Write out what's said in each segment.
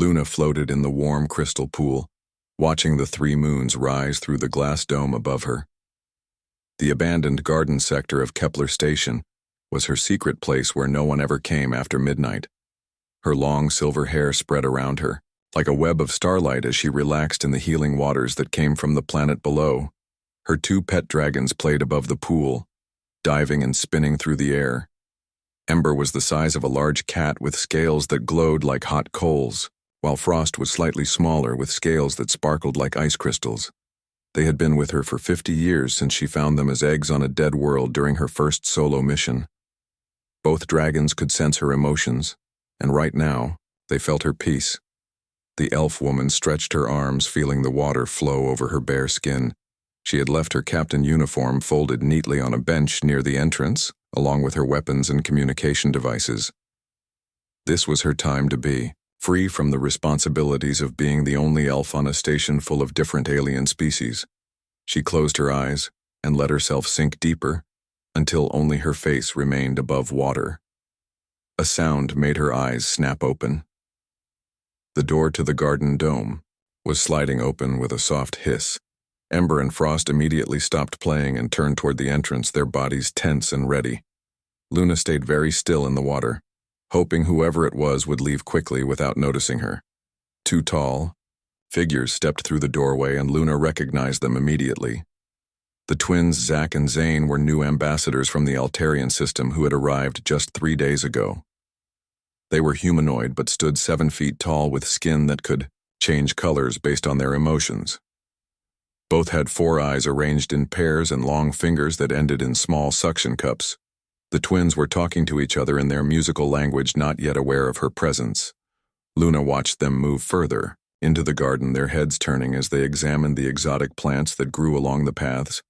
Luna floated in the warm crystal pool, watching the three moons rise through the glass dome above her. The abandoned garden sector of Kepler Station was her secret place where no one ever came after midnight. Her long silver hair spread around her, like a web of starlight as she relaxed in the healing waters that came from the planet below. Her two pet dragons played above the pool, diving and spinning through the air. Ember was the size of a large cat with scales that glowed like hot coals, while Frost was slightly smaller with scales that sparkled like ice crystals. They had been with her for 50 years since she found them as eggs on a dead world during her first solo mission. Both dragons could sense her emotions, and right now, they felt her peace. The elf woman stretched her arms, feeling the water flow over her bare skin. She had left her captain uniform folded neatly on a bench near the entrance, along with her weapons and communication devices. This was her time to be, free from the responsibilities of being the only elf on a station full of different alien species. She closed her eyes and let herself sink deeper until only her face remained above water. A sound made her eyes snap open. The door to the garden dome was sliding open with a soft hiss. Ember and Frost immediately stopped playing and turned toward the entrance, their bodies tense and ready. Luna stayed very still in the water, hoping whoever it was would leave quickly without noticing her. Two tall figures stepped through the doorway and Luna recognized them immediately. The twins Zack and Zane were new ambassadors from the Altarian system who had arrived just 3 days ago. They were humanoid but stood 7 feet tall with skin that could change colors based on their emotions. Both had 4 eyes arranged in pairs and long fingers that ended in small suction cups. The twins were talking to each other in their musical language, not yet aware of her presence. Luna watched them move further into the garden, their heads turning as they examined the exotic plants that grew along the paths.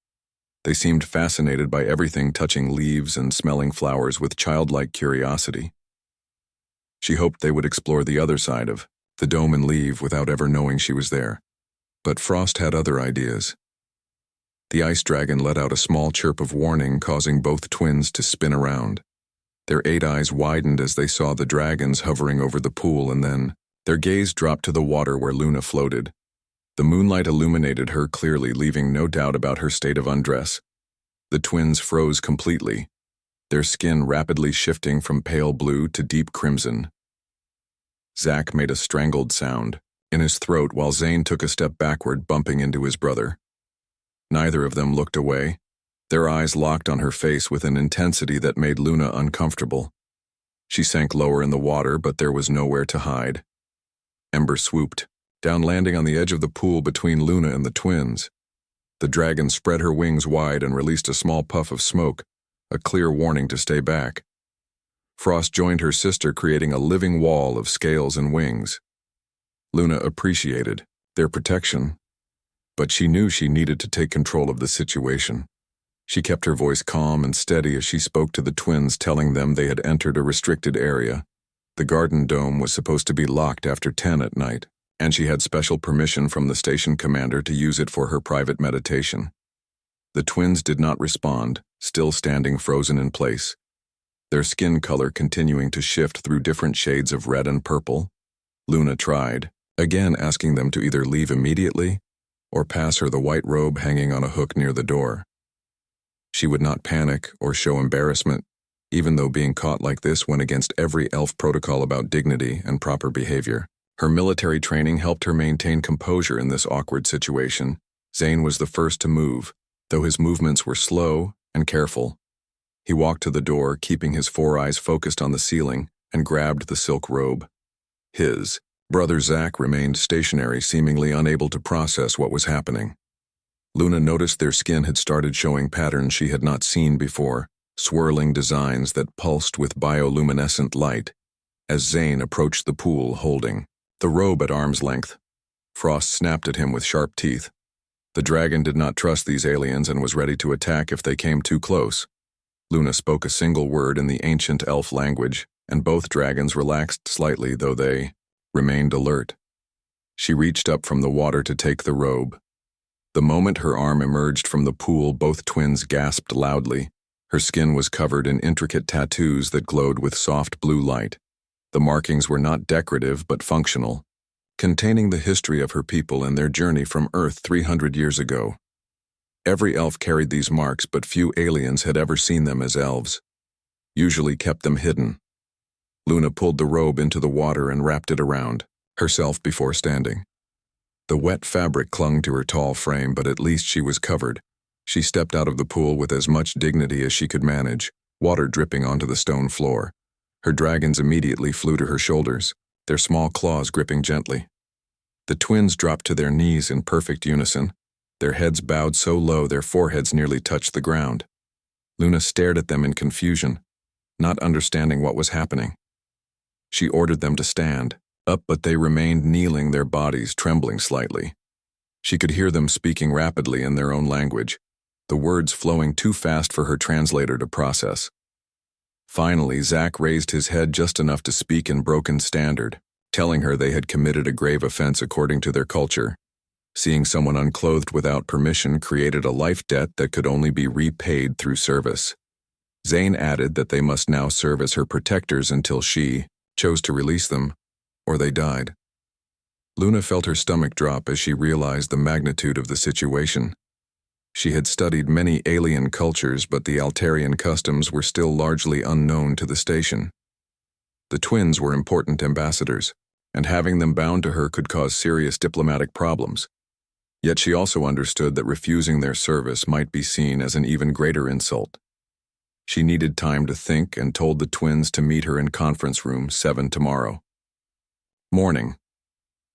They seemed fascinated by everything touching leaves and smelling flowers with childlike curiosity. She hoped they would explore the other side of the dome and leave without ever knowing she was there. But Frost had other ideas. The ice dragon let out a small chirp of warning, causing both twins to spin around. Their 8 eyes widened as they saw the dragons hovering over the pool, and then their gaze dropped to the water where Luna floated. The moonlight illuminated her clearly, leaving no doubt about her state of undress. The twins froze completely, their skin rapidly shifting from pale blue to deep crimson. Zack made a strangled sound in his throat while Zane took a step backward, bumping into his brother. Neither of them looked away, their eyes locked on her face with an intensity that made Luna uncomfortable. She sank lower in the water, but there was nowhere to hide. Ember swooped down, landing on the edge of the pool between Luna and the twins. The dragon spread her wings wide and released a small puff of smoke, a clear warning to stay back. Frost joined her sister, creating a living wall of scales and wings. Luna appreciated their protection, but she knew she needed to take control of the situation. She kept her voice calm and steady as she spoke to the twins, telling them they had entered a restricted area. The garden dome was supposed to be locked after 10 at night, and she had special permission from the station commander to use it for her private meditation. The twins did not respond, still standing frozen in place, their skin color continuing to shift through different shades of red and purple. Luna tried, again asking them to either leave immediately or pass her the white robe hanging on a hook near the door. She would not panic or show embarrassment, even though being caught like this went against every elf protocol about dignity and proper behavior. Her military training helped her maintain composure in this awkward situation. Zane was the first to move, though his movements were slow and careful. He walked to the door, keeping his 4 eyes focused on the ceiling, and grabbed the silk robe. His brother Zack remained stationary, seemingly unable to process what was happening. Luna noticed their skin had started showing patterns she had not seen before, swirling designs that pulsed with bioluminescent light, as Zane approached the pool holding the robe at arm's length. Frost snapped at him with sharp teeth. The dragon did not trust these aliens and was ready to attack if they came too close. Luna spoke a single word in the ancient elf language, and both dragons relaxed slightly, though they remained alert. She reached up from the water to take the robe. The moment her arm emerged from the pool, both twins gasped loudly. Her skin was covered in intricate tattoos that glowed with soft blue light. The markings were not decorative but functional, containing the history of her people and their journey from Earth 300 years ago. Every elf carried these marks, but few aliens had ever seen them as elves, usually kept them hidden. Luna pulled the robe into the water and wrapped it around herself before standing. The wet fabric clung to her tall frame, but at least she was covered. She stepped out of the pool with as much dignity as she could manage, water dripping onto the stone floor. Her dragons immediately flew to her shoulders, their small claws gripping gently. The twins dropped to their knees in perfect unison, their heads bowed so low their foreheads nearly touched the ground. Luna stared at them in confusion, not understanding what was happening. She ordered them to stand up, but they remained kneeling, their bodies trembling slightly. She could hear them speaking rapidly in their own language, the words flowing too fast for her translator to process. Finally, Zack raised his head just enough to speak in broken standard, telling her they had committed a grave offense according to their culture. Seeing someone unclothed without permission created a life debt that could only be repaid through service. Zane added that they must now serve as her protectors until she chose to release them, or they died. Luna felt her stomach drop as she realized the magnitude of the situation. She had studied many alien cultures, but the Altarian customs were still largely unknown to the station. The twins were important ambassadors, and having them bound to her could cause serious diplomatic problems. Yet she also understood that refusing their service might be seen as an even greater insult. She needed time to think and told the twins to meet her in conference room 7 tomorrow. Morning.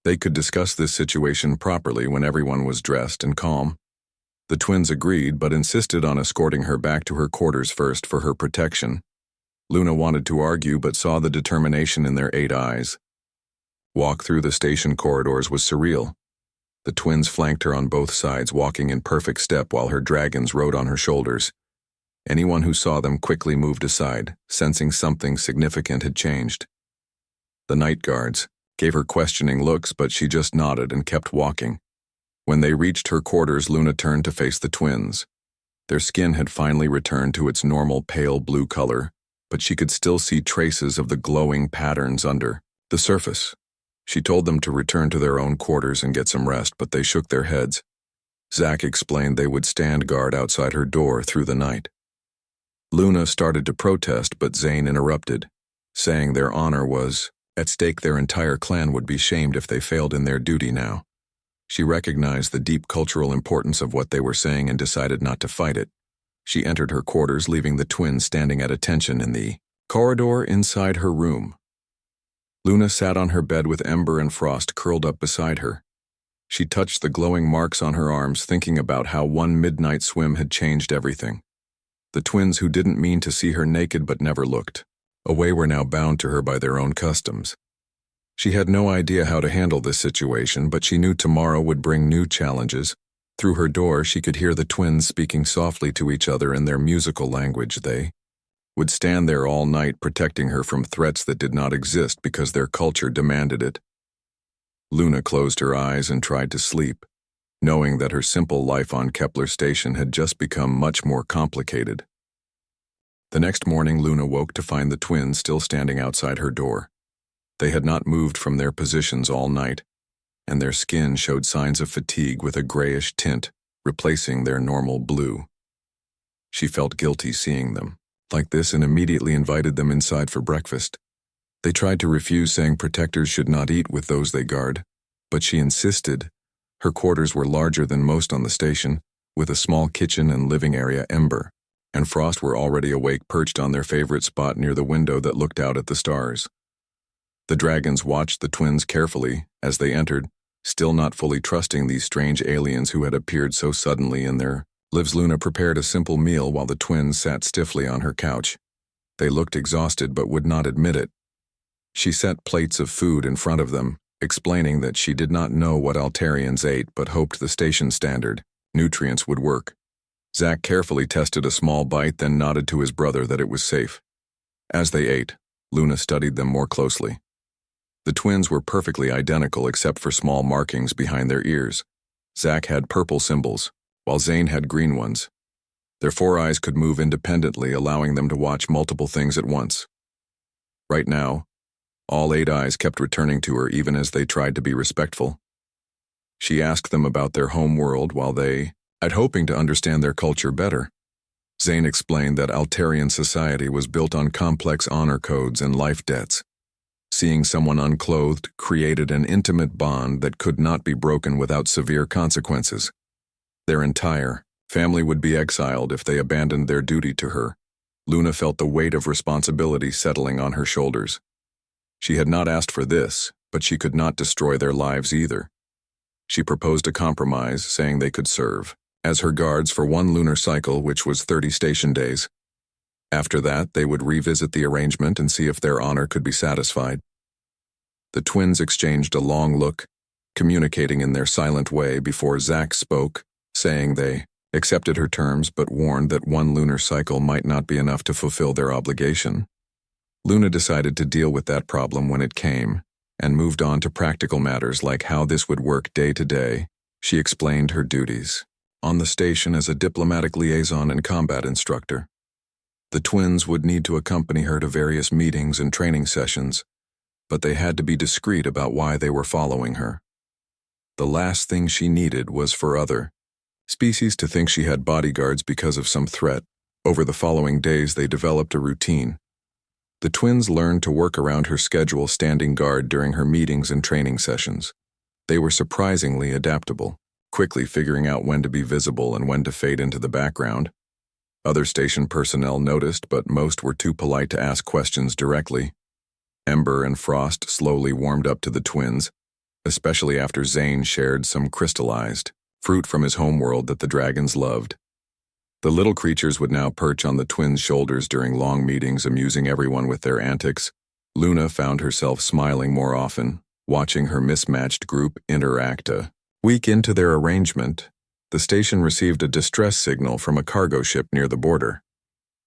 They could discuss this situation properly when everyone was dressed and calm. The twins agreed, but insisted on escorting her back to her quarters first for her protection. Luna wanted to argue, but saw the determination in their 8 eyes. Walk through the station corridors was surreal. The twins flanked her on both sides, walking in perfect step while her dragons rode on her shoulders. Anyone who saw them quickly moved aside, sensing something significant had changed. The night guards gave her questioning looks, but she just nodded and kept walking. When they reached her quarters, Luna turned to face the twins. Their skin had finally returned to its normal pale blue color, but she could still see traces of the glowing patterns under the surface. She told them to return to their own quarters and get some rest, but they shook their heads. Zack explained they would stand guard outside her door through the night. Luna started to protest, but Zane interrupted, saying their honor was at stake. Their entire clan would be shamed if they failed in their duty now. She recognized the deep cultural importance of what they were saying and decided not to fight it. She entered her quarters, leaving the twins standing at attention in the corridor inside her room. Luna sat on her bed with Ember and Frost curled up beside her. She touched the glowing marks on her arms, thinking about how one midnight swim had changed everything. The twins, who didn't mean to see her naked but never looked away, were now bound to her by their own customs. She had no idea how to handle this situation, but she knew tomorrow would bring new challenges. Through her door, she could hear the twins speaking softly to each other in their musical language. They would stand there all night, protecting her from threats that did not exist because their culture demanded it. Luna closed her eyes and tried to sleep, knowing that her simple life on Kepler Station had just become much more complicated. The next morning, Luna woke to find the twins still standing outside her door. They had not moved from their positions all night, and their skin showed signs of fatigue with a grayish tint, replacing their normal blue. She felt guilty seeing them like this and immediately invited them inside for breakfast. They tried to refuse, saying protectors should not eat with those they guard, but she insisted. Her quarters were larger than most on the station, with a small kitchen and living area. Ember and Frost were already awake, perched on their favorite spot near the window that looked out at the stars. The dragons watched the twins carefully as they entered, still not fully trusting these strange aliens who had appeared so suddenly in their lives. Luna prepared a simple meal while the twins sat stiffly on her couch. They looked exhausted but would not admit it. She set plates of food in front of them, explaining that she did not know what Altarians ate but hoped the station standard nutrients would work. Zack carefully tested a small bite, then nodded to his brother that it was safe. As they ate, Luna studied them more closely. The twins were perfectly identical except for small markings behind their ears. Zack had purple symbols, while Zane had green ones. Their 4 eyes could move independently, allowing them to watch multiple things at once. Right now, All 8 eyes kept returning to her even as they tried to be respectful. She asked them about their home world while they, had hoping to understand their culture better. Zane explained that Altarian society was built on complex honor codes and life debts. Seeing someone unclothed created an intimate bond that could not be broken without severe consequences. Their entire family would be exiled if they abandoned their duty to her. Luna felt the weight of responsibility settling on her shoulders. She had not asked for this, but she could not destroy their lives either. She proposed a compromise, saying they could serve as her guards for 1 lunar cycle, which was 30 station days. After that, they would revisit the arrangement and see if their honor could be satisfied. The twins exchanged a long look, communicating in their silent way before Zack spoke, saying they accepted her terms but warned that 1 lunar cycle might not be enough to fulfill their obligation. Luna decided to deal with that problem when it came, and moved on to practical matters like how this would work day to day. She explained her duties on the station as a diplomatic liaison and combat instructor. The twins would need to accompany her to various meetings and training sessions, but they had to be discreet about why they were following her. The last thing she needed was for other species to think she had bodyguards because of some threat. Over the following days, they developed a routine. The twins learned to work around her schedule, standing guard during her meetings and training sessions. They were surprisingly adaptable, quickly figuring out when to be visible and when to fade into the background. Other station personnel noticed, but most were too polite to ask questions directly. Ember and Frost slowly warmed up to the twins, especially after Zane shared some crystallized fruit from his homeworld that the dragons loved. The little creatures would now perch on the twins' shoulders during long meetings, amusing everyone with their antics. Luna found herself smiling more often, watching her mismatched group interact. A week into their arrangement, the station received a distress signal from a cargo ship near the border.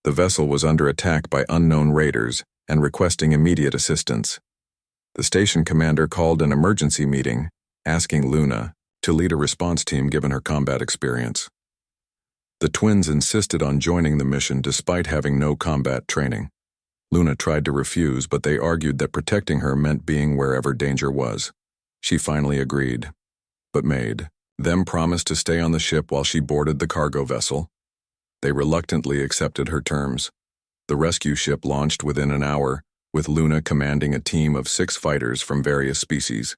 The vessel was under attack by unknown raiders and requesting immediate assistance. The station commander called an emergency meeting, asking Luna to lead a response team given her combat experience. The twins insisted on joining the mission despite having no combat training. Luna tried to refuse, but they argued that protecting her meant being wherever danger was. She finally agreed, but made them promise to stay on the ship while she boarded the cargo vessel. They reluctantly accepted her terms. The rescue ship launched within an hour, with Luna commanding a team of 6 fighters from various species.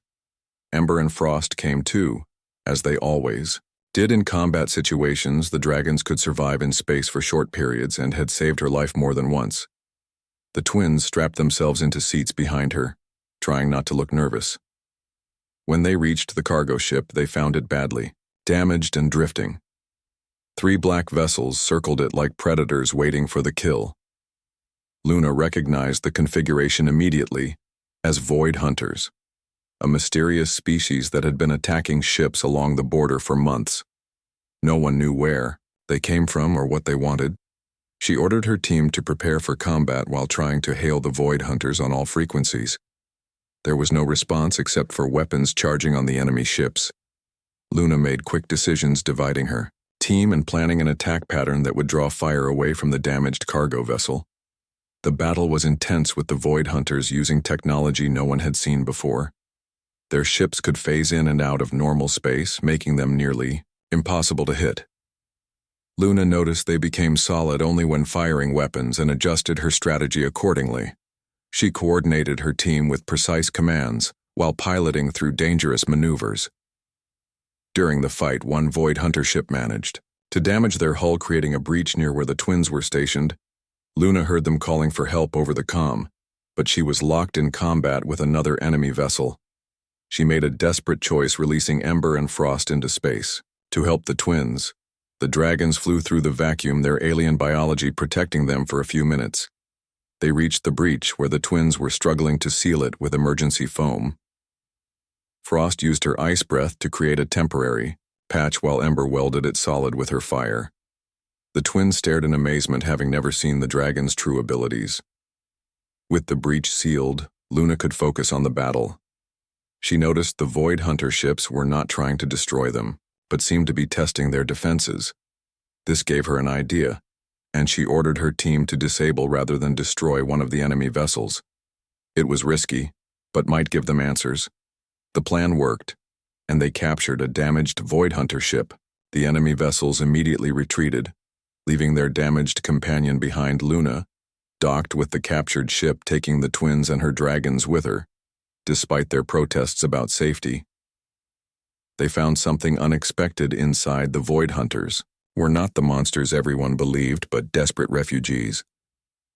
Ember and Frost came too, as they always did in combat situations. The dragons could survive in space for short periods and had saved her life more than once. The twins strapped themselves into seats behind her, trying not to look nervous. When they reached the cargo ship, they found it badly damaged and drifting. 3 black vessels circled it like predators waiting for the kill. Luna recognized the configuration immediately as Void Hunters, a mysterious species that had been attacking ships along the border for months. No one knew where they came from or what they wanted. She ordered her team to prepare for combat while trying to hail the Void Hunters on all frequencies. There was no response except for weapons charging on the enemy ships. Luna made quick decisions, dividing her team and planning an attack pattern that would draw fire away from the damaged cargo vessel. The battle was intense, with the Void Hunters using technology no one had seen before. Their ships could phase in and out of normal space, making them nearly impossible to hit. Luna noticed they became solid only when firing weapons and adjusted her strategy accordingly. She coordinated her team with precise commands while piloting through dangerous maneuvers. During the fight, 1 Void Hunter ship managed to damage their hull, creating a breach near where the twins were stationed. Luna heard them calling for help over the comm, but she was locked in combat with another enemy vessel. She made a desperate choice, releasing Ember and Frost into space to help the twins. The dragons flew through the vacuum, their alien biology protecting them for a few minutes. They reached the breach where the twins were struggling to seal it with emergency foam. Frost used her ice breath to create a temporary patch while Ember welded it solid with her fire. The twins stared in amazement, having never seen the dragon's true abilities. With the breach sealed, Luna could focus on the battle. She noticed the Void Hunter ships were not trying to destroy them, but seemed to be testing their defenses. This gave her an idea, and she ordered her team to disable rather than destroy one of the enemy vessels. It was risky, but might give them answers. The plan worked, and they captured a damaged Void Hunter ship. The enemy vessels immediately retreated, leaving their damaged companion behind. Luna docked with the captured ship, taking the twins and her dragons with her. Despite their protests about safety, they found something unexpected inside. The Void Hunters were not the monsters everyone believed, but desperate refugees.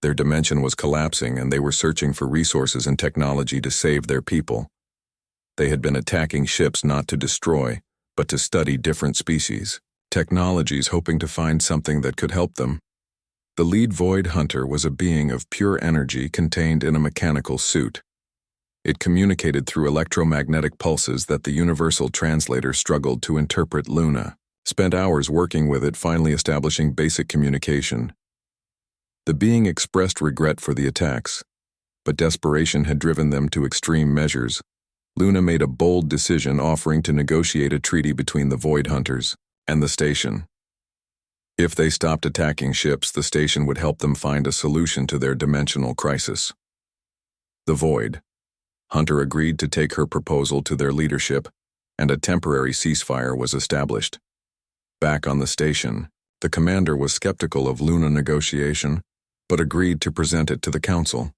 Their dimension was collapsing, and they were searching for resources and technology to save their people. They had been attacking ships not to destroy, but to study different species, technologies, hoping to find something that could help them. The lead Void Hunter was a being of pure energy contained in a mechanical suit. It communicated through electromagnetic pulses that the universal translator struggled to interpret. Luna spent hours working with it, finally establishing basic communication. The being expressed regret for the attacks, but desperation had driven them to extreme measures. Luna made a bold decision, offering to negotiate a treaty between the Void Hunters and the station. If they stopped attacking ships, the station would help them find a solution to their dimensional crisis. The Void Hunter agreed to take her proposal to their leadership, and a temporary ceasefire was established. Back on the station, the commander was skeptical of Luna negotiation, but agreed to present it to the council.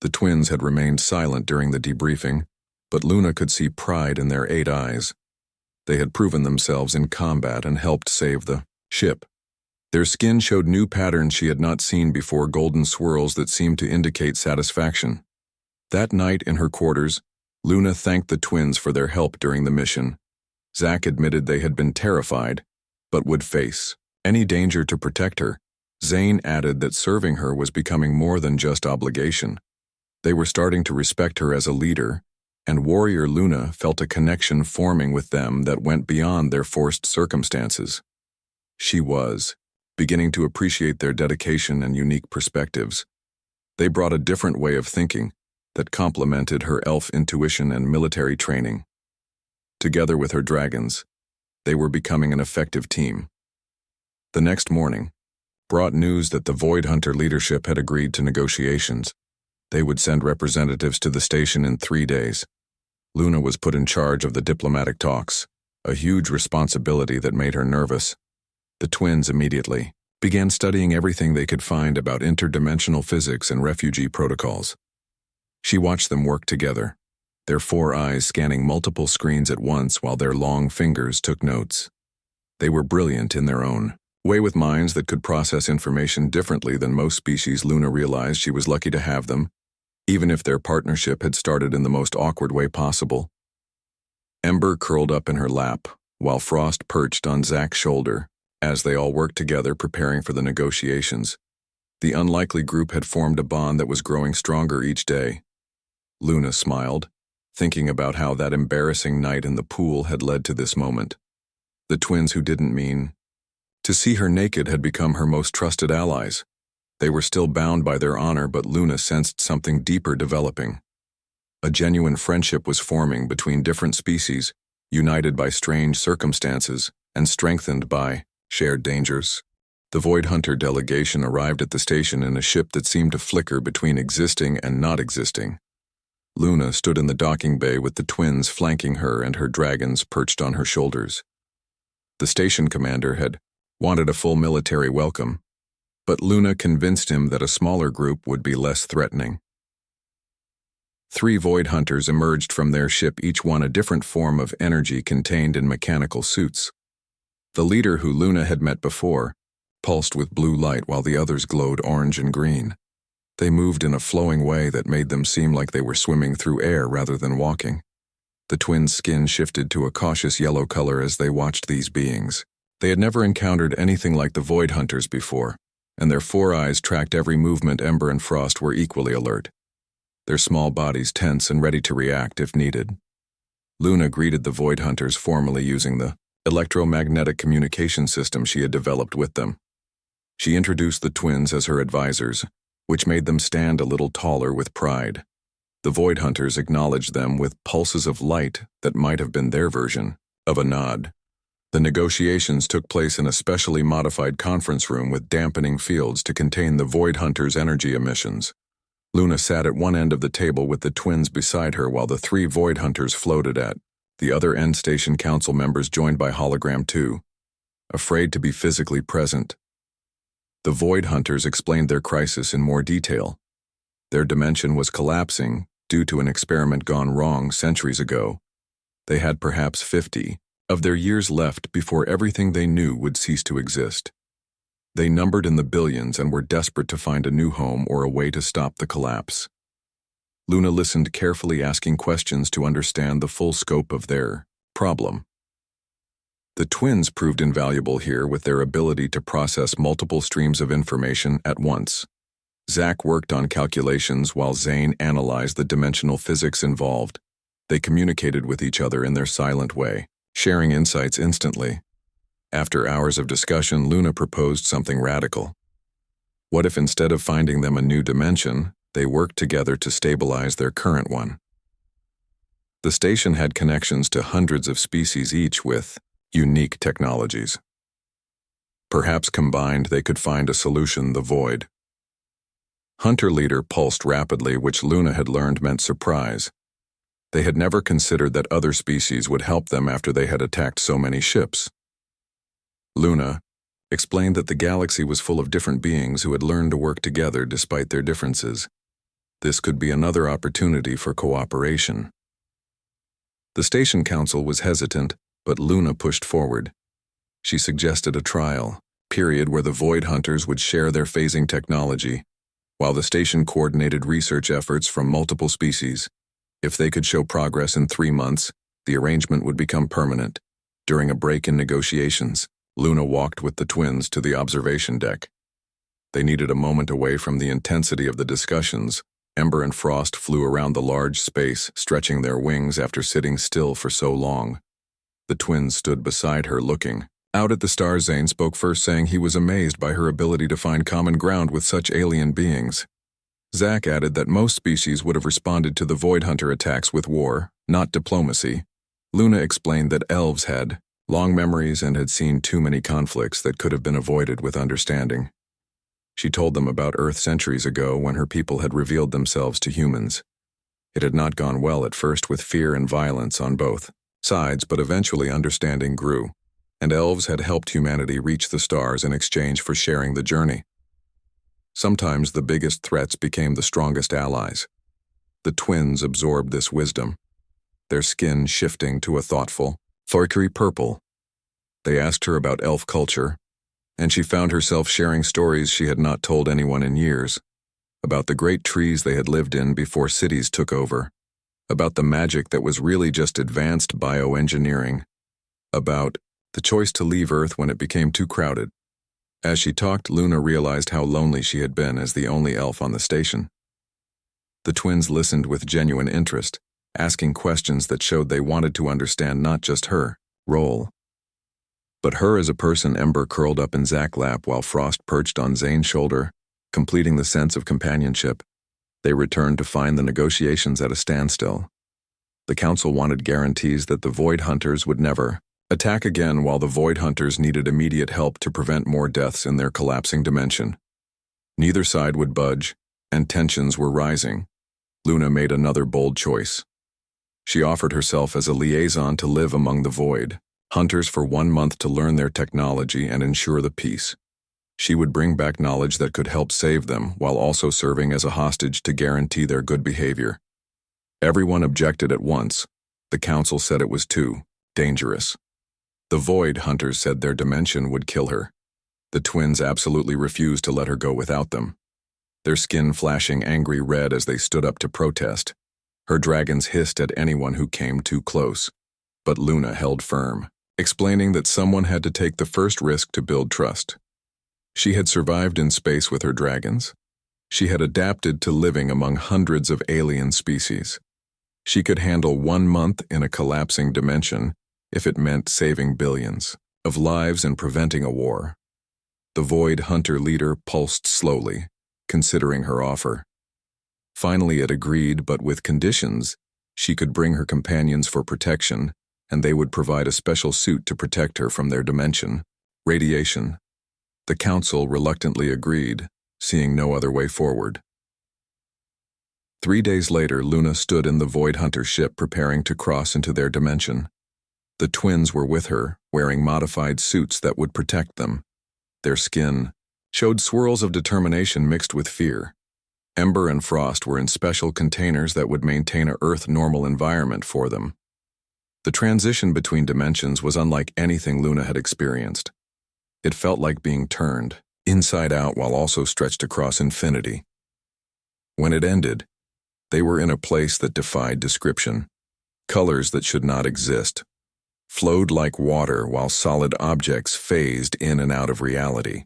The twins had remained silent during the debriefing, but Luna could see pride in their 8 eyes. They had proven themselves in combat and helped save the ship. Their skin showed new patterns she had not seen before, golden swirls that seemed to indicate satisfaction. That night in her quarters, Luna thanked the twins for their help during the mission. Zack admitted they had been terrified, but would face any danger to protect her. Zane added that serving her was becoming more than just obligation. They were starting to respect her as a leader, and warrior Luna felt a connection forming with them that went beyond their forced circumstances. She was beginning to appreciate their dedication and unique perspectives. They brought a different way of thinking that complemented her elf intuition and military training. Together with her dragons, they were becoming an effective team. The next morning brought news that the Void Hunter leadership had agreed to negotiations. They would send representatives to the station in 3 days. Luna was put in charge of the diplomatic talks, a huge responsibility that made her nervous. The twins immediately began studying everything they could find about interdimensional physics and refugee protocols. She watched them work together, their 4 eyes scanning multiple screens at once while their long fingers took notes. They were brilliant in their own way, with minds that could process information differently than most species. Luna realized she was lucky to have them, even if their partnership had started in the most awkward way possible. Ember curled up in her lap, while Frost perched on Zack's shoulder, as they all worked together preparing for the negotiations. The unlikely group had formed a bond that was growing stronger each day. Luna smiled, thinking about how that embarrassing night in the pool had led to this moment. The twins who didn't mean to see her naked had become her most trusted allies. They were still bound by their honor, but Luna sensed something deeper developing. A genuine friendship was forming between different species, united by strange circumstances and strengthened by shared dangers. The Void Hunter delegation arrived at the station in a ship that seemed to flicker between existing and not existing. Luna stood in the docking bay with the twins flanking her and her dragons perched on her shoulders. The station commander had wanted a full military welcome, but Luna convinced him that a smaller group would be less threatening. 3 Void Hunters emerged from their ship, each one a different form of energy contained in mechanical suits. The leader, who Luna had met before, pulsed with blue light while the others glowed orange and green. They moved in a flowing way that made them seem like they were swimming through air rather than walking. The twins' skin shifted to a cautious yellow color as they watched these beings. They had never encountered anything like the Void Hunters before, and their 4 eyes tracked every movement. Ember and Frost were equally alert, their small bodies tense and ready to react if needed. Luna greeted the Void Hunters formally using the electromagnetic communication system she had developed with them. She introduced the twins as her advisors, which made them stand a little taller with pride. The Void Hunters acknowledged them with pulses of light that might have been their version of a nod. The negotiations took place in a specially modified conference room with dampening fields to contain the Void Hunters' energy emissions. Luna sat at one end of the table with the twins beside her while the three Void Hunters floated at the other end. Station council members joined by hologram too, afraid to be physically present. The Void Hunters explained their crisis in more detail. Their dimension was collapsing due to an experiment gone wrong centuries ago. They had perhaps 50 of their years left before everything they knew would cease to exist. They numbered in the billions and were desperate to find a new home or a way to stop the collapse. Luna listened carefully, asking questions to understand the full scope of their problem. The twins proved invaluable here with their ability to process multiple streams of information at once. Zach worked on calculations while Zane analyzed the dimensional physics involved. They communicated with each other in their silent way, sharing insights instantly. After hours of discussion, Luna proposed something radical. What if instead of finding them a new dimension, they worked together to stabilize their current one? The station had connections to hundreds of species, each with unique technologies. Perhaps combined they could find a solution. The Void Hunter leader pulsed rapidly, which Luna had learned meant surprise. They had never considered that other species would help them after they had attacked so many ships. Luna explained that the galaxy was full of different beings who had learned to work together despite their differences. This could be another opportunity for cooperation. The station council was hesitant, but Luna pushed forward. She suggested a trial period where the Void Hunters would share their phasing technology, while the station coordinated research efforts from multiple species. If they could show progress in 3 months, the arrangement would become permanent. During a break in negotiations, Luna walked with the twins to the observation deck. They needed a moment away from the intensity of the discussions. Ember and Frost flew around the large space, stretching their wings after sitting still for so long. The twins stood beside her, looking out at the stars. Zane spoke first, saying he was amazed by her ability to find common ground with such alien beings. Zach added that most species would have responded to the Void Hunter attacks with war, not diplomacy. Luna explained that elves had long memories and had seen too many conflicts that could have been avoided with understanding. She told them about Earth centuries ago when her people had revealed themselves to humans. It had not gone well at first, with fear and violence on both sides, but eventually understanding grew, and elves had helped humanity reach the stars in exchange for sharing the journey. Sometimes the biggest threats became the strongest allies. The twins absorbed this wisdom, their skin shifting to a thoughtful, fiery purple. They asked her about elf culture, and she found herself sharing stories she had not told anyone in years, about the great trees they had lived in before cities took over, about the magic that was really just advanced bioengineering, about the choice to leave Earth when it became too crowded. As she talked, Luna realized how lonely she had been as the only elf on the station. The twins listened with genuine interest, asking questions that showed they wanted to understand not just her role, but her as a person. Ember curled up in Zach's lap while Frost perched on Zane's shoulder, completing the sense of companionship. They returned to find the negotiations at a standstill. The council wanted guarantees that the Void Hunters would never attack again, while the Void Hunters needed immediate help to prevent more deaths in their collapsing dimension. Neither side would budge, and tensions were rising. Luna made another bold choice. She offered herself as a liaison to live among the Void Hunters for 1 month to learn their technology and ensure the peace. She would bring back knowledge that could help save them, while also serving as a hostage to guarantee their good behavior. Everyone objected at once. The council said it was too dangerous. The Void Hunters said their dimension would kill her. The twins absolutely refused to let her go without them, their skin flashing angry red as they stood up to protest. Her dragons hissed at anyone who came too close, but Luna held firm, explaining that someone had to take the first risk to build trust. She had survived in space with her dragons. She had adapted to living among hundreds of alien species. She could handle 1 month in a collapsing dimension if it meant saving billions of lives and preventing a war. The Void Hunter leader pulsed slowly, considering her offer. Finally it agreed, but with conditions. She could bring her companions for protection, and they would provide a special suit to protect her from their dimension radiation. The council reluctantly agreed, seeing no other way forward. 3 days later, Luna stood in the Void Hunter ship preparing to cross into their dimension. The twins were with her, wearing modified suits that would protect them. Their skin showed swirls of determination mixed with fear. Ember and Frost were in special containers that would maintain a Earth-normal environment for them. The transition between dimensions was unlike anything Luna had experienced. It felt like being turned inside out while also stretched across infinity. When it ended, they were in a place that defied description. Colors that should not exist flowed like water while solid objects phased in and out of reality.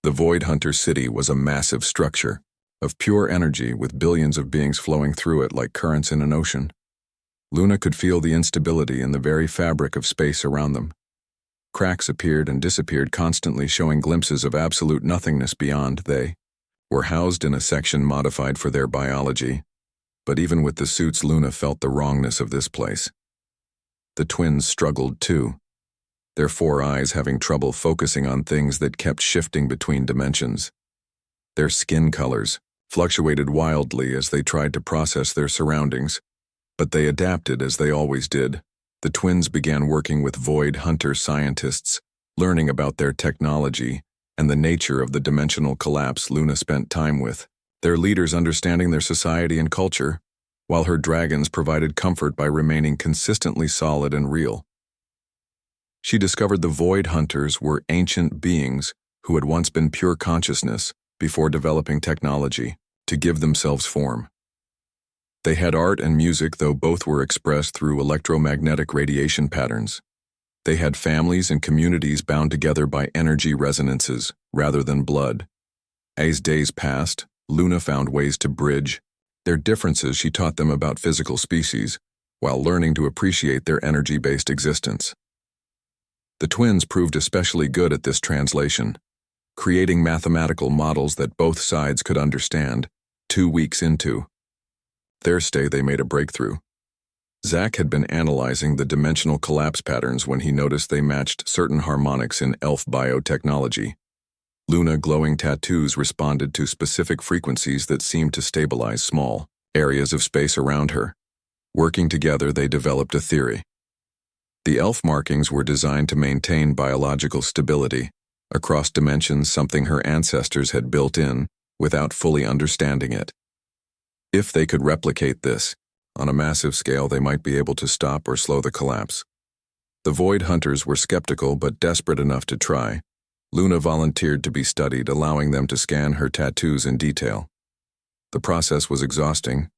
The Void Hunter city was a massive structure of pure energy with billions of beings flowing through it like currents in an ocean. Luna could feel the instability in the very fabric of space around them. Cracks appeared and disappeared constantly, showing glimpses of absolute nothingness beyond. They were housed in a section modified for their biology, but even with the suits, Luna felt the wrongness of this place. The twins struggled too, their 4 eyes having trouble focusing on things that kept shifting between dimensions. Their skin colors fluctuated wildly as they tried to process their surroundings, but they adapted as they always did. The twins began working with Void Hunter scientists, learning about their technology and the nature of the dimensional collapse. Luna spent time with their leaders understanding their society and culture, while her dragons provided comfort by remaining consistently solid and real. She discovered the Void Hunters were ancient beings who had once been pure consciousness before developing technology to give themselves form. They had art and music, though both were expressed through electromagnetic radiation patterns. They had families and communities bound together by energy resonances rather than blood. As days passed, Luna found ways to bridge their differences. She taught them about physical species, while learning to appreciate their energy-based existence. The twins proved especially good at this translation, creating mathematical models that both sides could understand. 2 weeks into their stay, they made a breakthrough. Zach had been analyzing the dimensional collapse patterns when he noticed they matched certain harmonics in elf biotechnology. Luna glowing tattoos responded to specific frequencies that seemed to stabilize small areas of space around her. Working together, they developed a theory. The elf markings were designed to maintain biological stability across dimensions, something her ancestors had built in without fully understanding it. If they could replicate this on a massive scale, they might be able to stop or slow the collapse. The Void Hunters were skeptical but desperate enough to try. Luna volunteered to be studied, allowing them to scan her tattoos in detail. The process was exhausting,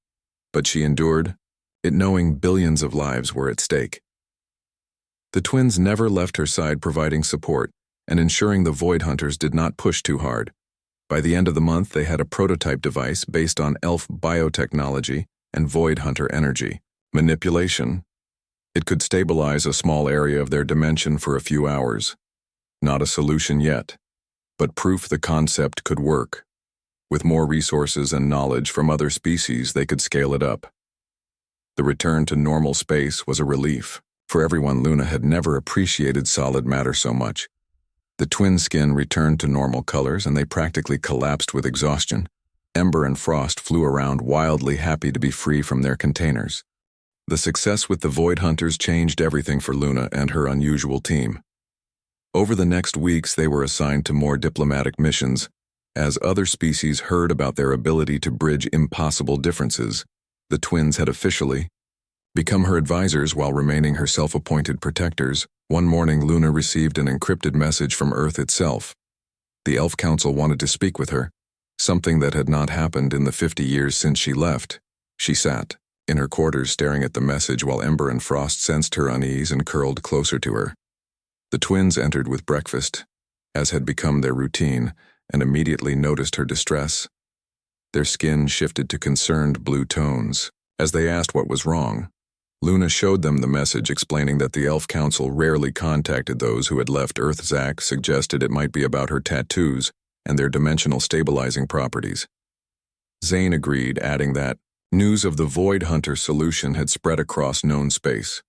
but she endured it, knowing billions of lives were at stake. The twins never left her side, providing support and ensuring the Void Hunters did not push too hard. By the end of the month, they had a prototype device based on elf biotechnology and Void Hunter energy manipulation. It could stabilize a small area of their dimension for a few hours. Not a solution yet, but proof the concept could work. With more resources and knowledge from other species, they could scale it up. The return to normal space was a relief. For everyone, Luna had never appreciated solid matter so much. The twin skin returned to normal colors and they practically collapsed with exhaustion. Ember and Frost flew around wildly, happy to be free from their containers. The success with the Void Hunters changed everything for Luna and her unusual team. Over the next weeks, they were assigned to more diplomatic missions. As other species heard about their ability to bridge impossible differences, the twins had officially become her advisors while remaining her self-appointed protectors. One morning, Luna received an encrypted message from Earth itself. The Elf Council wanted to speak with her, something that had not happened in the 50 years since she left. She sat in her quarters staring at the message while Ember and Frost sensed her unease and curled closer to her. The twins entered with breakfast, as had become their routine, and immediately noticed her distress. Their skin shifted to concerned blue tones as they asked what was wrong. Luna showed them the message explaining that the Elf Council rarely contacted those who had left Earth. Zach suggested it might be about her tattoos and their dimensional stabilizing properties. Zane agreed, adding that news of the Void Hunter solution had spread across known space.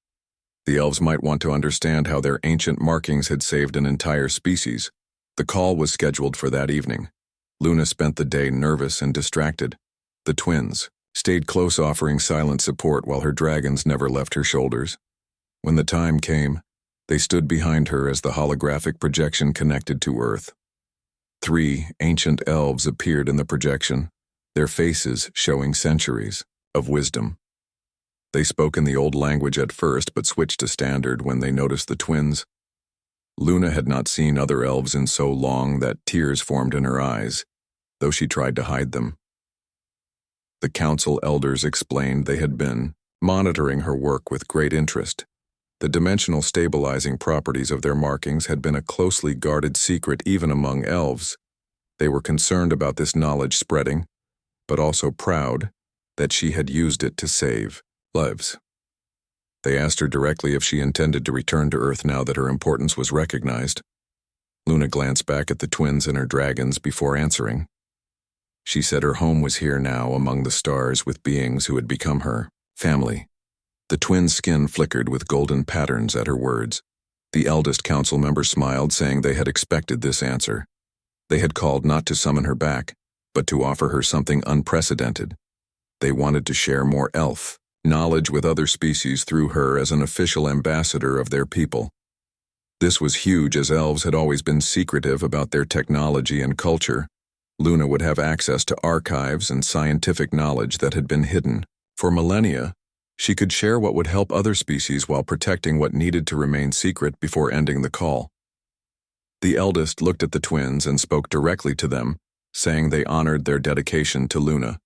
The elves might want to understand how their ancient markings had saved an entire species. The call was scheduled for that evening. Luna spent the day nervous and distracted. The twins stayed close offering silent support while her dragons never left her shoulders. When the time came, they stood behind her as the holographic projection connected to Earth. 3 ancient elves appeared in the projection, their faces showing centuries of wisdom. They spoke in the old language at first but switched to standard when they noticed the twins. Luna had not seen other elves in so long that tears formed in her eyes, though she tried to hide them. The council elders explained they had been monitoring her work with great interest. The dimensional stabilizing properties of their markings had been a closely guarded secret even among elves. They were concerned about this knowledge spreading, but also proud that she had used it to save lives. They asked her directly if she intended to return to Earth now that her importance was recognized. Luna glanced back at the twins and her dragons before answering. She said her home was here now among the stars with beings who had become her family. The twins' skin flickered with golden patterns at her words. The eldest council member smiled, saying they had expected this answer. They had called not to summon her back, but to offer her something unprecedented. They wanted to share more elf knowledge with other species through her as an official ambassador of their people. This was huge, as elves had always been secretive about their technology and culture. Luna would have access to archives and scientific knowledge that had been hidden. For millennia, she could share what would help other species while protecting what needed to remain secret before ending the call. The eldest looked at the twins and spoke directly to them, saying they honored their dedication to Luna.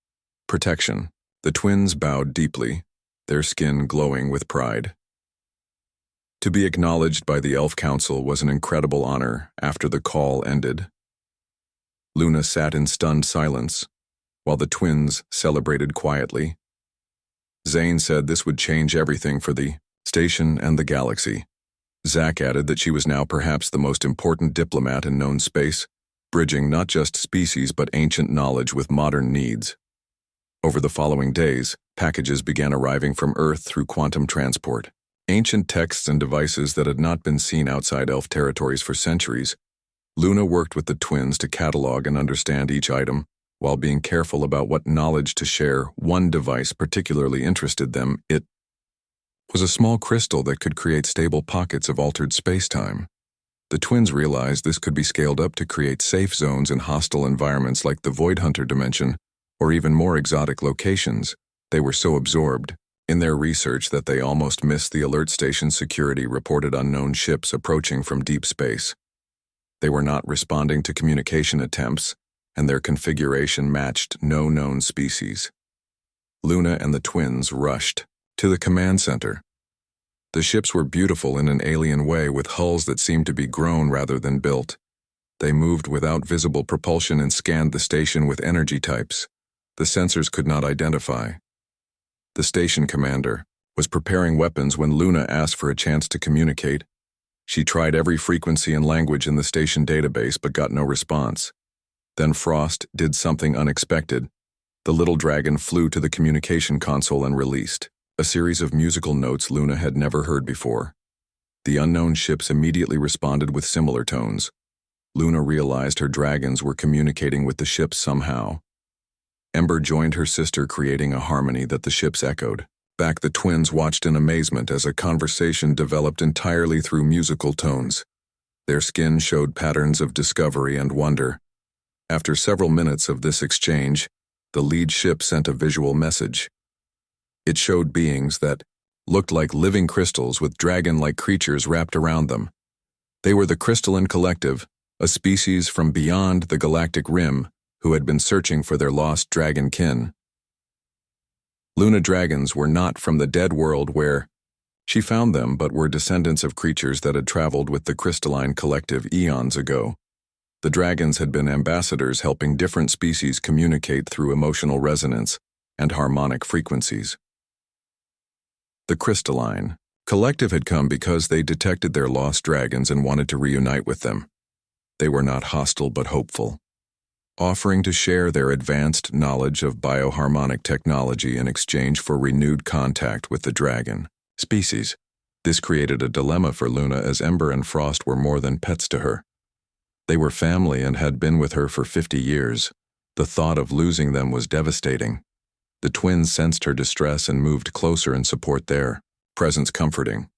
Protection. The twins bowed deeply, their skin glowing with pride. To be acknowledged by the Elf Council was an incredible honor after the call ended. Luna sat in stunned silence, while the twins celebrated quietly. Zane said this would change everything for the station and the galaxy. Zack added that she was now perhaps the most important diplomat in known space, bridging not just species but ancient knowledge with modern needs. Over the following days, packages began arriving from Earth through quantum transport. Ancient texts and devices that had not been seen outside elf territories for centuries. Luna worked with the twins to catalog and understand each item, while being careful about what knowledge to share. One device particularly interested them. It was a small crystal that could create stable pockets of altered space-time. The twins realized this could be scaled up to create safe zones in hostile environments like the Void Hunter dimension, or even more exotic locations. They were so absorbed in their research that they almost missed the alert station security reported unknown ships approaching from deep space. They were not responding to communication attempts, and their configuration matched no known species. Luna and the twins rushed to the command center. The ships were beautiful in an alien way, with hulls that seemed to be grown rather than built. They moved without visible propulsion and scanned the station with energy types the sensors could not identify. The station commander was preparing weapons when Luna asked for a chance to communicate. She tried every frequency and language in the station database but got no response. Then Frost did something unexpected. The little dragon flew to the communication console and released a series of musical notes Luna had never heard before. The unknown ships immediately responded with similar tones. Luna realized her dragons were communicating with the ships somehow. Ember joined her sister, creating a harmony that the ships echoed. Back, the twins watched in amazement as a conversation developed entirely through musical tones. Their skin showed patterns of discovery and wonder. After several minutes of this exchange, the lead ship sent a visual message. It showed beings that looked like living crystals with dragon-like creatures wrapped around them. They were the Crystalline Collective, a species from beyond the galactic rim who had been searching for their lost dragon kin. Luna dragons were not from the dead world where she found them, but were descendants of creatures that had traveled with the Crystalline Collective eons ago. The dragons had been ambassadors, helping different species communicate through emotional resonance and harmonic frequencies. The Crystalline Collective had come because they detected their lost dragons and wanted to reunite with them. They were not hostile but hopeful, offering to share their advanced knowledge of bioharmonic technology in exchange for renewed contact with the dragon species. This created a dilemma for Luna, as Ember and Frost were more than pets to her. They were family and had been with her for 50 years. The thought of losing them was devastating. The twins sensed her distress and moved closer in support, their presence comforting.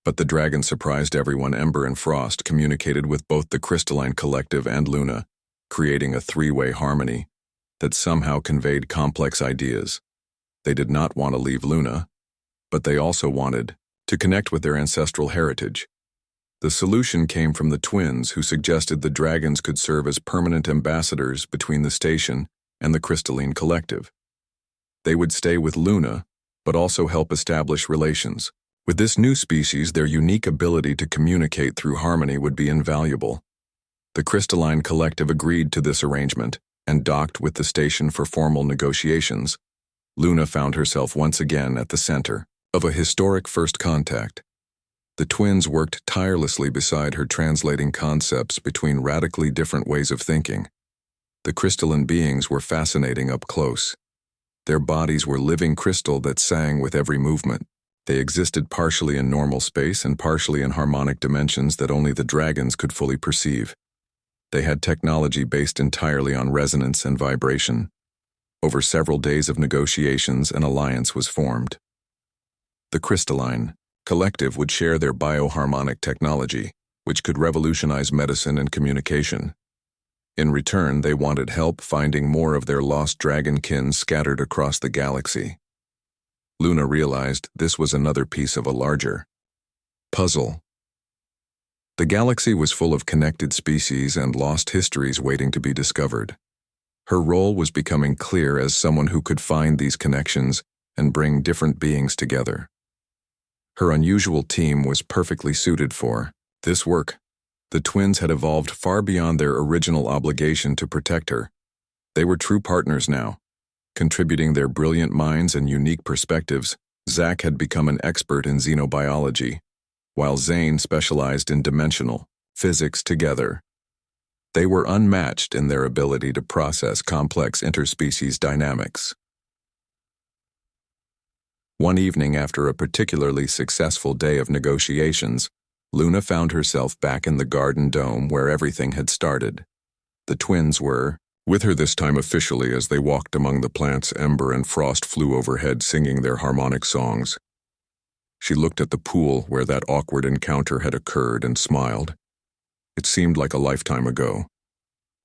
But the dragon surprised everyone. Ember and Frost communicated with both the Crystalline Collective and Luna, creating a three-way harmony that somehow conveyed complex ideas. They did not want to leave Luna, but they also wanted to connect with their ancestral heritage. The solution came from the twins, who suggested the dragons could serve as permanent ambassadors between the station and the Crystalline Collective. They would stay with Luna, but also help establish relations. With this new species, their unique ability to communicate through harmony would be invaluable. The Crystalline Collective agreed to this arrangement and docked with the station for formal negotiations. Luna found herself once again at the center of a historic first contact. The twins worked tirelessly beside her, translating concepts between radically different ways of thinking. The crystalline beings were fascinating up close. Their bodies were living crystal that sang with every movement. They existed partially in normal space and partially in harmonic dimensions that only the dragons could fully perceive. They had technology based entirely on resonance and vibration. Over several days of negotiations, an alliance was formed. The Crystalline Collective would share their bioharmonic technology, which could revolutionize medicine and communication. In return, they wanted help finding more of their lost dragon kin scattered across the galaxy. Luna realized this was another piece of a larger puzzle. The galaxy was full of connected species and lost histories waiting to be discovered. Her role was becoming clear as someone who could find these connections and bring different beings together. Her unusual team was perfectly suited for this work. The twins had evolved far beyond their original obligation to protect her. They were true partners now, contributing their brilliant minds and unique perspectives. Zach had become an expert in xenobiology, while Zane specialized in dimensional physics. Together, they were unmatched in their ability to process complex interspecies dynamics. One evening, after a particularly successful day of negotiations, Luna found herself back in the garden dome where everything had started. The twins were with her this time officially. As they walked among the plants, Ember and Frost flew overhead singing their harmonic songs. She looked at the pool where that awkward encounter had occurred and smiled. It seemed like a lifetime ago.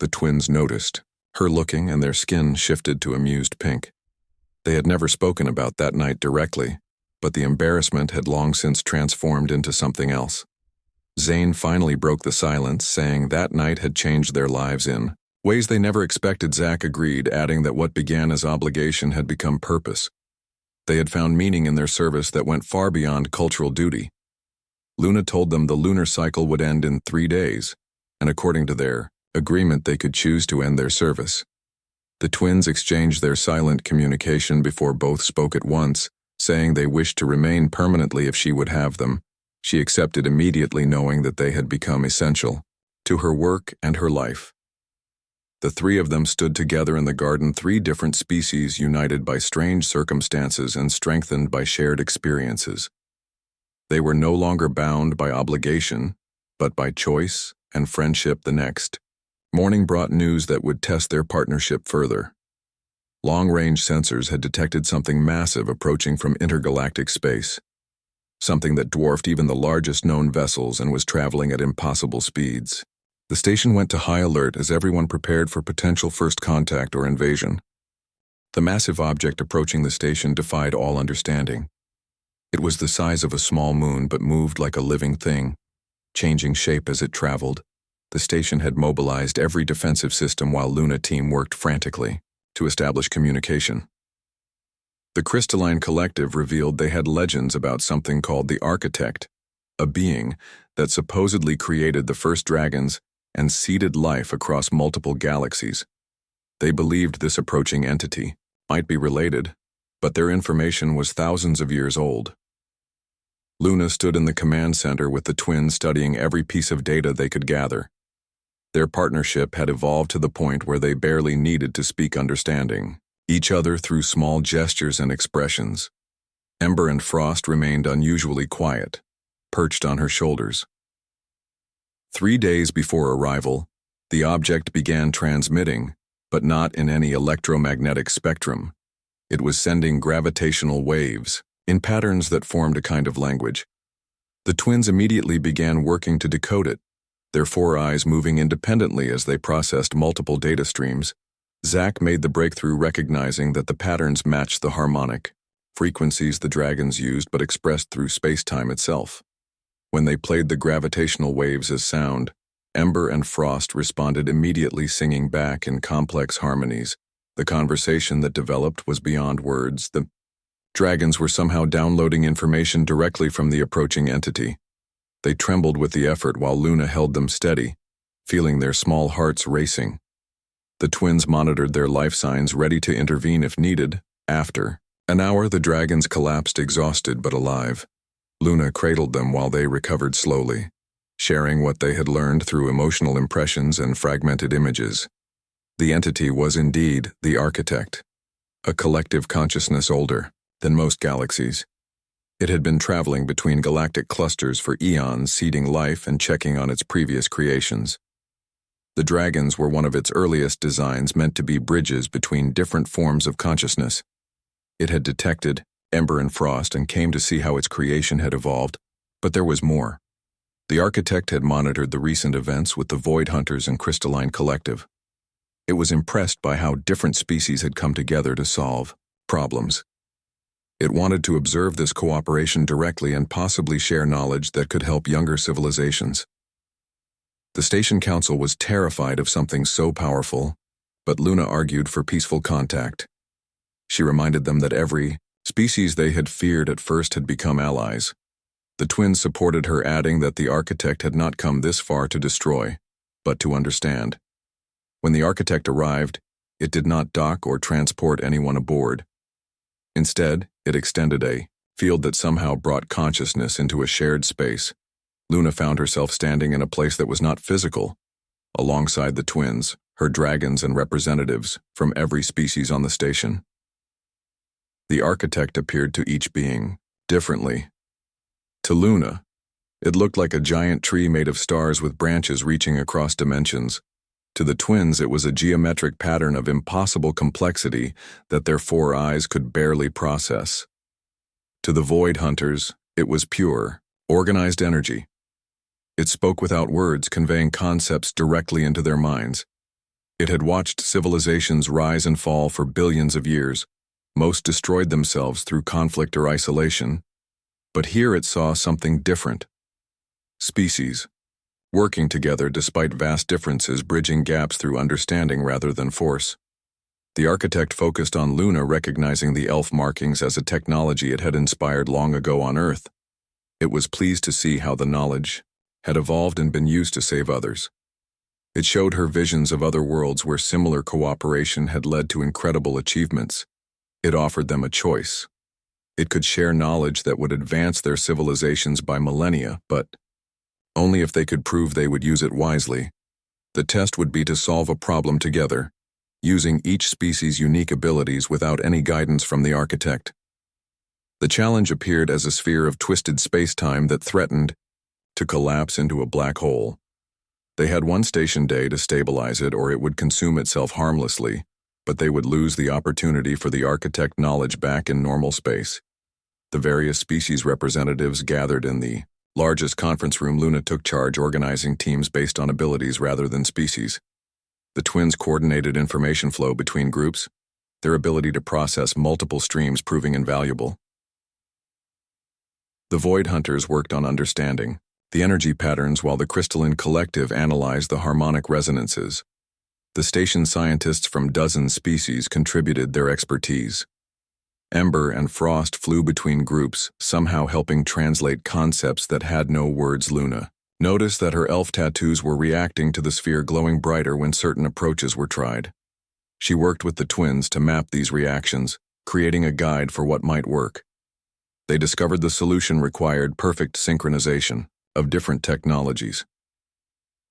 The twins noticed her looking, and their skin shifted to amused pink. They had never spoken about that night directly, but the embarrassment had long since transformed into something else. Zane finally broke the silence, saying that night had changed their lives in ways they never expected. Zach agreed, adding that what began as obligation had become purpose. They had found meaning in their service that went far beyond cultural duty. Luna told them the lunar cycle would end in 3 days, and according to their agreement, they could choose to end their service. The twins exchanged their silent communication before both spoke at once, saying they wished to remain permanently if she would have them. She accepted immediately, knowing that they had become essential to her work and her life. The three of them stood together in the garden, 3 different species united by strange circumstances and strengthened by shared experiences. They were no longer bound by obligation, but by choice and friendship. The next morning brought news that would test their partnership further. Long-range sensors had detected something massive approaching from intergalactic space, something that dwarfed even the largest known vessels and was traveling at impossible speeds. The station went to high alert as everyone prepared for potential first contact or invasion. The massive object approaching the station defied all understanding. It was the size of a small moon, but moved like a living thing, changing shape as it traveled. The station had mobilized every defensive system while Luna team worked frantically to establish communication. The Crystalline Collective revealed they had legends about something called the Architect, a being that supposedly created the first dragons and seeded life across multiple galaxies. They believed this approaching entity might be related, but their information was thousands of years old. Luna stood in the command center with the twins, studying every piece of data they could gather. Their partnership had evolved to the point where they barely needed to speak, understanding each other through small gestures and expressions. Ember and Frost remained unusually quiet, perched on her shoulders. 3 days before arrival, the object began transmitting, but not in any electromagnetic spectrum. It was sending gravitational waves in patterns that formed a kind of language. The twins immediately began working to decode it, their four eyes moving independently as they processed multiple data streams. Zack made the breakthrough, recognizing that the patterns matched the harmonic frequencies the dragons used but expressed through space-time itself. When they played the gravitational waves as sound, Ember and Frost responded immediately, singing back in complex harmonies. The conversation that developed was beyond words. The dragons were somehow downloading information directly from the approaching entity. They trembled with the effort while Luna held them steady, feeling their small hearts racing. The twins monitored their life signs, ready to intervene if needed. After an hour, the dragons collapsed, exhausted but alive. Luna cradled them while they recovered slowly, sharing what they had learned through emotional impressions and fragmented images. The entity was indeed the architect, a collective consciousness older than most galaxies. It had been traveling between galactic clusters for eons, seeding life and checking on its previous creations. The dragons were one of its earliest designs, meant to be bridges between different forms of consciousness. It had detected Ember and Frost and came to see how its creation had evolved, but there was more. The architect had monitored the recent events with the Void Hunters and Crystalline Collective. It was impressed by how different species had come together to solve problems. It wanted to observe this cooperation directly and possibly share knowledge that could help younger civilizations. The Station Council was terrified of something so powerful, but Luna argued for peaceful contact. She reminded them that every species they had feared at first had become allies. The twins supported her, adding that the architect had not come this far to destroy, but to understand. When the architect arrived, it did not dock or transport anyone aboard. Instead, it extended a field that somehow brought consciousness into a shared space. Luna found herself standing in a place that was not physical, alongside the twins, her dragons and representatives from every species on the station. The architect appeared to each being differently. To Luna, it looked like a giant tree made of stars with branches reaching across dimensions. To the twins, it was a geometric pattern of impossible complexity that their four eyes could barely process. To the Void Hunters, it was pure, organized energy. It spoke without words, conveying concepts directly into their minds. It had watched civilizations rise and fall for billions of years. Most destroyed themselves through conflict or isolation. But here it saw something different. Species, working together despite vast differences, bridging gaps through understanding rather than force. The architect focused on Luna, recognizing the elf markings as a technology it had inspired long ago on Earth. It was pleased to see how the knowledge had evolved and been used to save others. It showed her visions of other worlds where similar cooperation had led to incredible achievements. It offered them a choice. It could share knowledge that would advance their civilizations by millennia, but only if they could prove they would use it wisely. The test would be to solve a problem together, using each species' unique abilities without any guidance from the architect. The challenge appeared as a sphere of twisted space-time that threatened to collapse into a black hole. They had one station day to stabilize it, or it would consume itself harmlessly, but they would lose the opportunity for the architect knowledge back in normal space. The various species representatives gathered in the largest conference room. Luna took charge, organizing teams based on abilities rather than species. The twins coordinated information flow between groups, their ability to process multiple streams proving invaluable. The Void Hunters worked on understanding the energy patterns, while the Crystalline Collective analyzed the harmonic resonances. The station scientists from dozens species contributed their expertise. Ember and Frost flew between groups, somehow helping translate concepts that had no words. Luna noticed that her elf tattoos were reacting to the sphere, glowing brighter when certain approaches were tried. She worked with the twins to map these reactions, creating a guide for what might work. They discovered the solution required perfect synchronization of different technologies.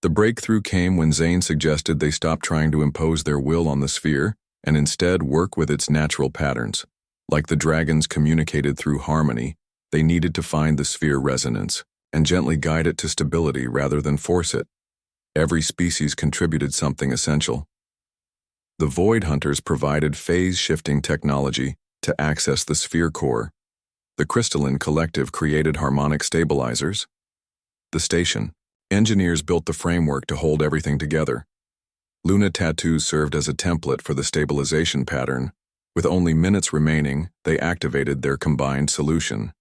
The breakthrough came when Zane suggested they stop trying to impose their will on the sphere and instead work with its natural patterns. Like the dragons communicated through harmony, they needed to find the sphere resonance and gently guide it to stability rather than force it. Every species contributed something essential. The Void Hunters provided phase-shifting technology, To access the sphere core, the crystalline collective created harmonic stabilizers. The station. Engineers built the framework to hold everything together. Luna tattoos served as a template for the stabilization pattern. With only minutes remaining, they activated their combined solution.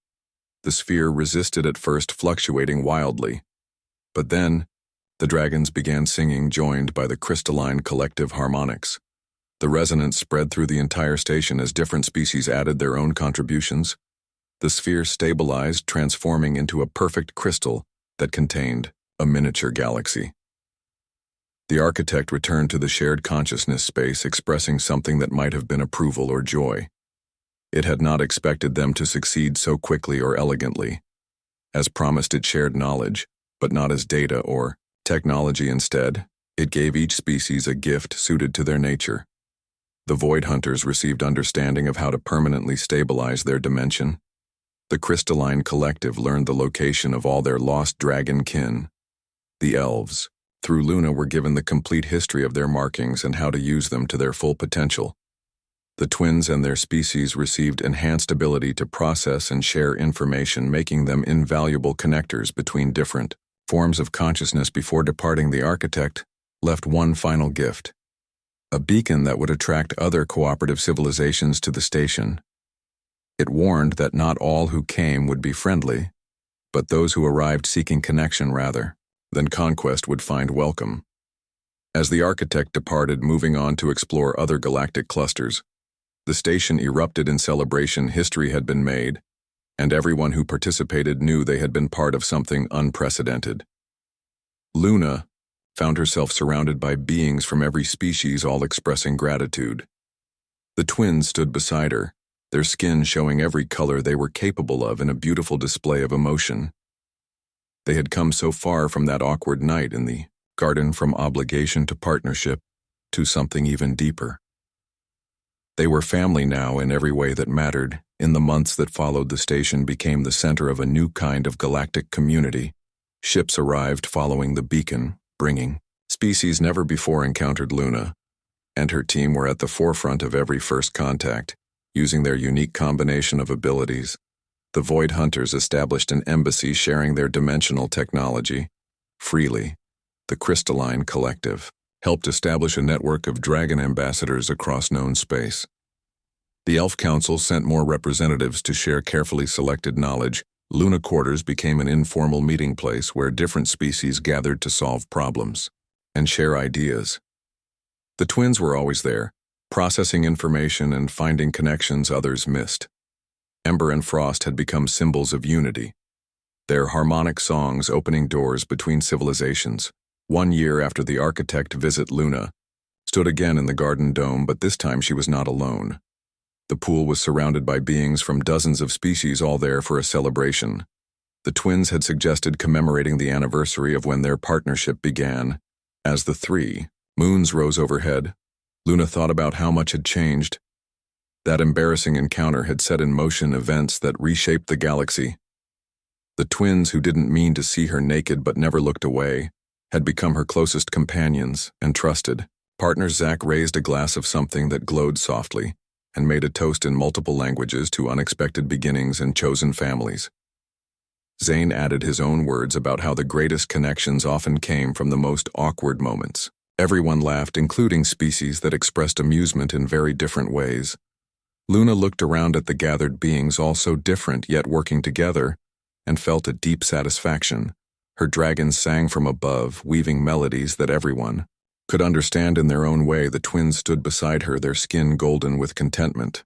The sphere resisted at first, fluctuating wildly. But then, the dragons began singing, joined by the crystalline collective harmonics. The resonance spread through the entire station as different species added their own contributions. The sphere stabilized, transforming into a perfect crystal that contained a miniature galaxy. The architect returned to the shared consciousness space, expressing something that might have been approval or joy. It had not expected them to succeed so quickly or elegantly. As promised, it shared knowledge, but not as data or technology. Instead, it gave each species a gift suited to their nature. The Void Hunters received understanding of how to permanently stabilize their dimension. The crystalline collective learned the location of all their lost dragon kin. The elves, through Luna, were given the complete history of their markings and how to use them to their full potential. The twins and their species received enhanced ability to process and share information, making them invaluable connectors between different forms of consciousness. Before departing, the architect left one final gift: a beacon that would attract other cooperative civilizations to the station. It warned that not all who came would be friendly, but those who arrived seeking connection rather than conquest would find welcome. As the architect departed, moving on to explore other galactic clusters, the station erupted in celebration. History had been made, and everyone who participated knew they had been part of something unprecedented. Luna found herself surrounded by beings from every species, all expressing gratitude. The twins stood beside her, their skin showing every color they were capable of in a beautiful display of emotion. They had come so far from that awkward night in the garden, from obligation to partnership to something even deeper. They were family now in every way that mattered. In the months that followed, the station became the center of a new kind of galactic community. Ships arrived following the beacon, bringing species never before encountered Luna, and her team were at the forefront of every first contact, using their unique combination of abilities. The Void Hunters established an embassy, sharing their dimensional technology freely. The Crystalline Collective helped establish a network of dragon ambassadors across known space. The Elf Council sent more representatives to share carefully selected knowledge. Luna Quarters became an informal meeting place where different species gathered to solve problems and share ideas. The twins were always there, processing information and finding connections others missed. Ember and Frost had become symbols of unity, their harmonic songs opening doors between civilizations. 1 year after the architect visit, Luna stood again in the garden dome, but this time she was not alone. The pool was surrounded by beings from dozens of species, all there for a celebration. The twins had suggested commemorating the anniversary of when their partnership began. As the 3 moons rose overhead, Luna thought about how much had changed. That embarrassing encounter had set in motion events that reshaped the galaxy. The twins, who didn't mean to see her naked but never looked away, had become her closest companions and trusted partners. Zach raised a glass of something that glowed softly and made a toast in multiple languages to unexpected beginnings and chosen families. Zane added his own words about how the greatest connections often came from the most awkward moments. Everyone laughed, including species that expressed amusement in very different ways. Luna looked around at the gathered beings, all so different yet working together, and felt a deep satisfaction. Her dragons sang from above, weaving melodies that everyone could understand in their own way. The twins stood beside her, their skin golden with contentment.